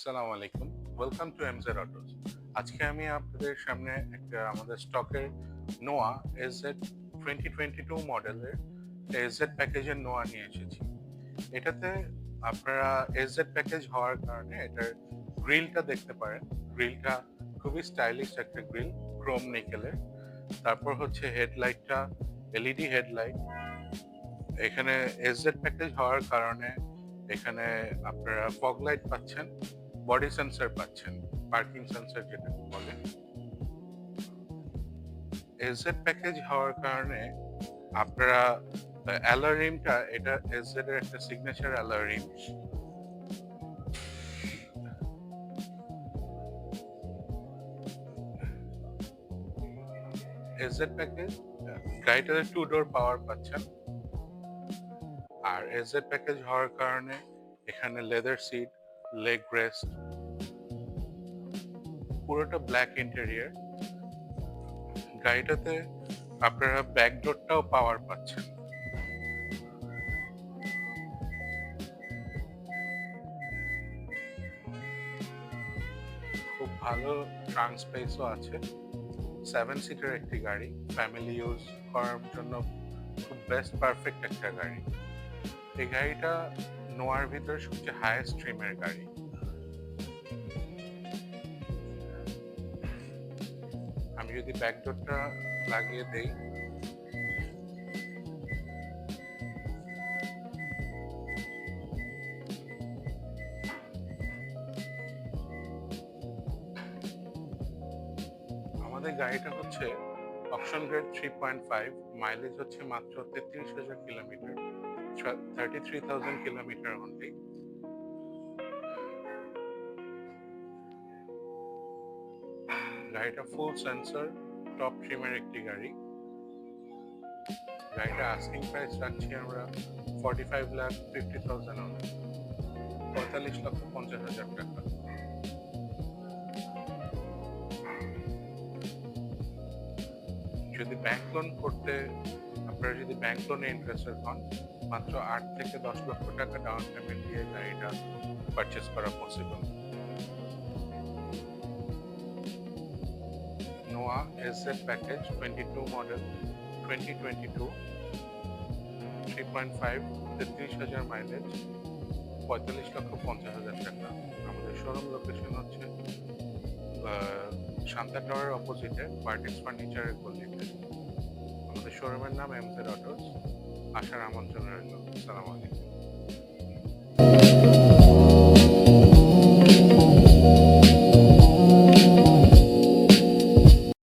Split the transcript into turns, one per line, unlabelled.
আসসালামু আলাইকুম, welcome to MZ autos. আজকে আমি আপনাদের সামনে একটা আমাদের স্টকের নোয়া এসজেড 2022 মডেলের এসজেড প্যাকেজের নোয়া নিয়ে এসেছি। এটাতে আপনারা এসজেড প্যাকেজ হওয়ার কারণে এটার গ্রিলটা দেখতে পারেন। গ্রিলটা খুবই স্টাইলিশ একটা গ্রিল, ক্রোম নিকেলের। তারপর হচ্ছে হেডলাইটটা এলইডি হেডলাইট। এখানে এসজেড প্যাকেজ হওয়ার কারণে এখানে আপনারা ফগ লাইট পাচ্ছেন, বডি সেন্সর পাচ্ছেন, পার্কিং সেন্সর যেটাকে বলে। এসজেড প্যাকেজ হওয়ার কারণে আপনারা অ্যালারিমটা, এটা এসজেড এর একটা সিগনেচার অ্যালারিম। এসজেড প্যাকেজ গাড়িটাতে 2 ডোর পাওয়ার পাচ্ছেন। আর এসজেড প্যাকেজ হওয়ার কারণে এখানে লেদার সিট, লেগ রেস্ট, পুরোটা ব্ল্যাক ইন্টেরিয়র। গাড়িটাতে আপনারা ব্যাকডোরটাও পাওয়ার পাচ্ছেন। খুব ভালো ট্রাঙ্ক স্পেসও আছে। 7 সিটার একটি গাড়ি, ফ্যামিলি ইউজ করার জন্য খুব বেস্ট পারফেক্ট একটা গাড়ি। এই গাড়িটা নোয়ার ভিতরে সবচেয়ে হাইয়েস্ট ট্রিমের গাড়ি। আমি যদি ব্যাকডোরটা লাগিয়ে দেই, আমাদের গাড়িটা হচ্ছে অপশন গ্রেড 3.5, মাইলেজ হচ্ছে মাত্র 33,000 কিলোমিটার, 33,000 কিলোমিটার অনলি। গাড়িটা ফুল সেন্সর, টপ ট্রিমের একটি গাড়ি। গাড়িটা আস্কিং প্রাইস রাখছি আমরা 45,50,000 অনলি, 45,50,000 টাকা। যদি ব্যাংক লোন করতে, আপনারা যদি ব্যাংক লোনে ইন্টারেস্টেড হন, মাত্র 8 থেকে 10 লক্ষ টাকা ডাউন পেমেন্ট দিয়ে গাড়িটা পারচেস করা পসিবল। নোয়া এসজেড প্যাকেজ 22 মডেল, 2022, 3.5, 33,000 মাইলেজ, 45,50,000 টাকা। আমাদের শোরুম লোকেশন হচ্ছে শান্তা টাওয়ারের অপোজিটে ভার্টেক্স ফার্নিচারের গলিতে। আমাদের শোরুমের নাম এমজেড অটোস। আসার আমন্ত্রণ রইল। আসসালামু আলাইকুম।